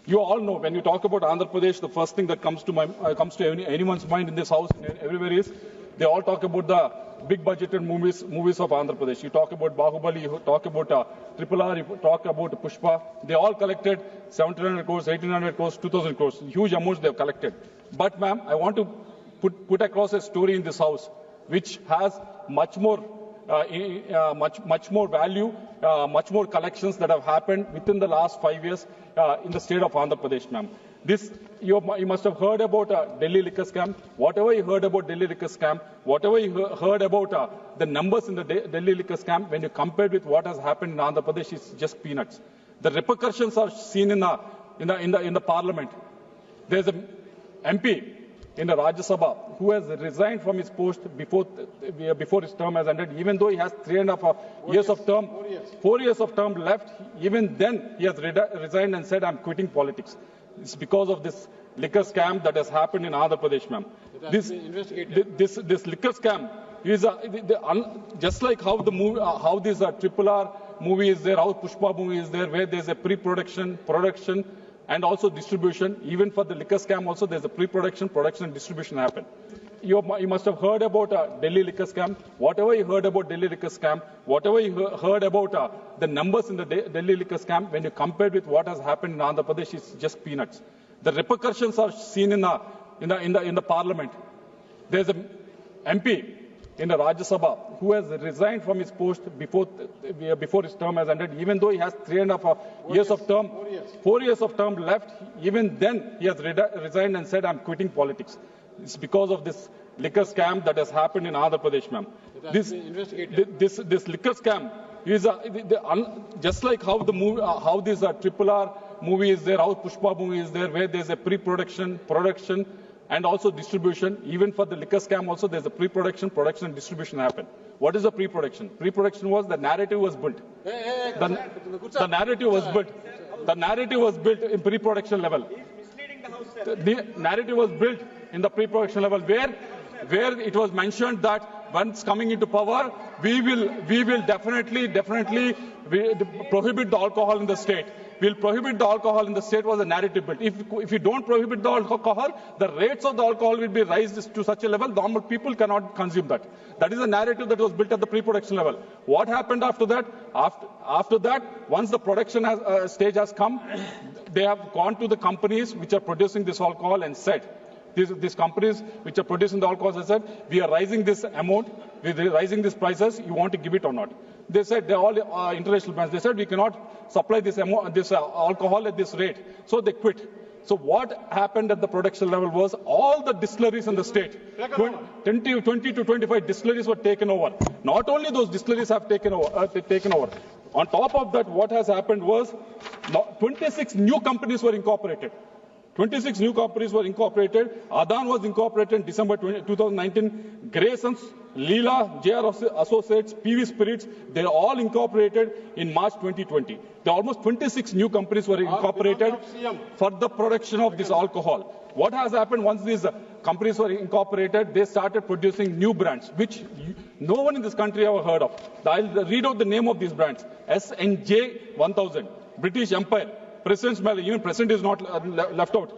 You all know when you talk about Andhra Pradesh, the first thing that comes to anyone's mind in this house and everywhere is they all talk about the big budgeted movies of Andhra Pradesh. You talk about Bahubali, you talk about Triple R, you talk about Pushpa. They all collected 1,700 crores, 1,800 crores, 2,000 crores, huge amounts they have collected. But ma'am, I want to put across a story in this house which has much more value, much more collections that have happened within the last 5 years in the state of Andhra Pradesh, ma'am. You must have heard about Delhi liquor scam. Whatever you heard about Delhi liquor scam, whatever you heard about the numbers in the Delhi liquor scam, when you compare with what has happened in Andhra Pradesh, it's just peanuts. The repercussions are seen in the parliament. There's an MP in the Rajya Sabha who has resigned from his post before his term has ended, even though he has 3.5 years of term, 4 years of term left. Even then, he has resigned and said, "I'm quitting politics." It's because of this liquor scam that has happened in Andhra Pradesh, ma'am. This liquor scam is just like how the movie, how this Triple R movie is there, how Pushpa movie is there, where there's a pre-production, production, and also distribution. Even for the liquor scam also, there's a pre-production, production, and distribution happen. You must have heard about Delhi liquor scam. Whatever you heard about Delhi liquor scam, whatever you heard about the numbers in the Delhi liquor scam, when you compare with what has happened in Andhra Pradesh, it's just peanuts. The repercussions are seen in the parliament. There's an MP in the Rajya Sabha who has resigned from his post before his term has ended, even though he has 3.5 years of term, 4 years of term left. Even then, he has resigned and said, "I'm quitting politics." It's because of this liquor scam that has happened in Andhra Pradesh, ma'am. This liquor scam is just like how the movie, how this Triple R movie is there, how Pushpa movie is there, where there's a pre-production, production, and also distribution. Even for the liquor scam also, there's a pre-production, production, and distribution happen. What is the pre-production? Pre-production was the narrative was built. The narrative was built. The narrative was built in pre-production level. The narrative was built in the pre-production level where it was mentioned that once coming into power, we will definitely prohibit the alcohol in the state. We'll prohibit the alcohol in the state was a narrative built. If you don't prohibit the alcohol, the rates of the alcohol will be raised to such a level, normal people cannot consume that. That is a narrative that was built at the pre-production level. What happened after that? After that, once the production stage has come, they have gone to the companies which are producing this alcohol and said, these companies which are producing the alcohol have said, "We are raising this amount, we are raising these prices, you want to give it or not?" They said, they're all international brands. They said, "We cannot supply this alcohol at this rate." So they quit. So what happened at the production level was all the distilleries in the state, 20 to 25 distilleries were taken over. Not only those distilleries have taken over. On top of that, what has happened was 26 new companies were incorporated. 26 new companies were incorporated. Adan was incorporated in December 2019. Graysons, Leela, JR Associates, PV Spirits, they're all incorporated in March 2020. There are almost 26 new companies were incorporated for the production of this alcohol. What has happened once these companies were incorporated, they started producing new brands, which no one in this country ever heard of. I'll read out the name of these brands. SNJ 1000, British Empire, President's Medal, even President is not left out.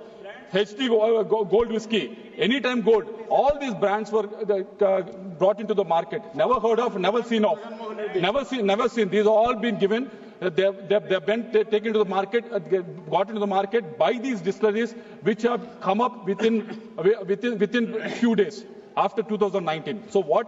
HT Gold Whiskey, Anytime Gold, all these brands were brought into the market. Never heard of, never seen of. Never seen. These have all been given. They've been taken to the market, got into the market by these distilleries, which have come up within a few days after 2019. So what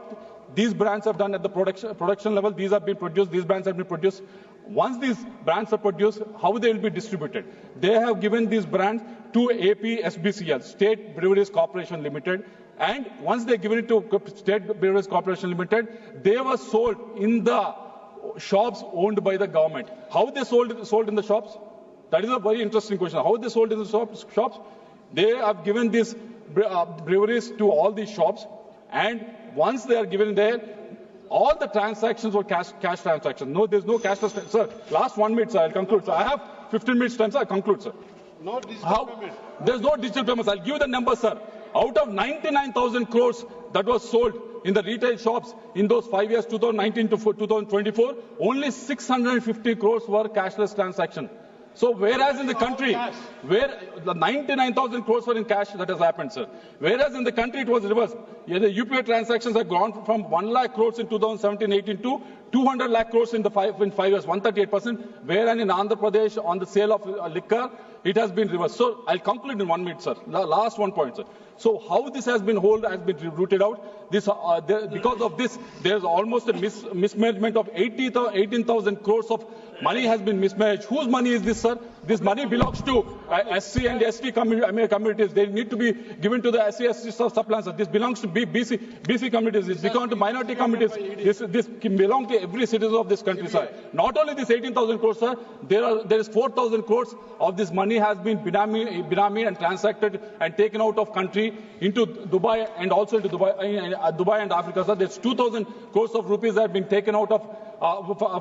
these brands have done at the production level, these have been produced, these brands have been produced. Once these brands are produced, how they will be distributed? They have given these brands to APSBCL, State Breweries Corporation Limited, and once they given it to State Breweries Corporation Limited, they were sold in the shops owned by the government. How they sold in the shops? That is a very interesting question. How they sold in the shops? They have given these breweries to all these shops, and once they are given there, all the transactions were cash transactions. No, there's no cashless. Sir, last 1 minute, sir, I'll conclude. Sir, I have 15 minutes time, sir. I'll conclude, sir. No digital payment. There's no digital payments. I'll give you the number, sir. Out of 99,000 crores that was sold in the retail shops in those 5 years, 2019 to 2024, only 650 crores were cashless transactions. So whereas in the country, where the 99,000 crores were in cash, that has happened, sir. Whereas in the country it was reversed. Yeah, the UPI transactions have gone from 1 lakh crores in 2017-18 to 200 lakh crores in 5 years, 138%. Whereas in Andhra Pradesh on the sale of liquor, it has been reversed. So I'll conclude in 1 minute, sir. Last 1 point, sir. So how this has been rooted out? This because of this, there's almost a mismanagement of 18,000 crores of money has been mismanaged. Whose money is this, sir? This money belongs to SC and ST communities. They need to be given to the SC, ST suppliers. This belongs to BC communities. This belongs to minority communities. This belongs to every citizen of this country, sir. Not only this 18,000 crores, sir. There is 4,000 crores of this money has been binami and transacted and taken out of country into Dubai and also into Dubai and Africa, sir. There's 2,000 crores of rupees that have been taken out of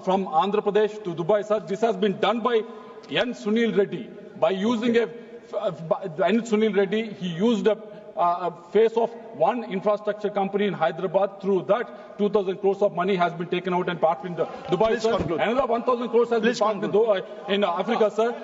from Andhra Pradesh to Dubai, sir. This has been done by N. Sunil Reddy. By using N. Sunil Reddy, he used a face of one infrastructure company in Hyderabad. Through that, 2,000 crores of money has been taken out and parked in Dubai, sir. Another 1,000 crores has been parked in Africa, sir.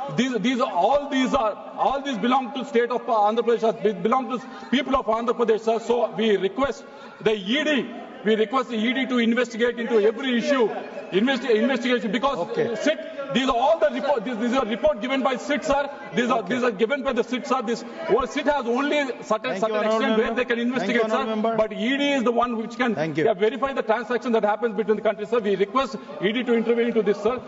All these belong to state of Andhra Pradesh, belong to people of Andhra Pradesh, sir. So we request the ED to investigate into every issue, investigation, because SIT, these are all the report. These are report given by SIT, sir. These are given by the SIT, sir. SIT has only certain extent where they can investigate, sir. But ED is the one which can verify the transaction that happens between the countries, sir. We request ED to intervene into this, sir.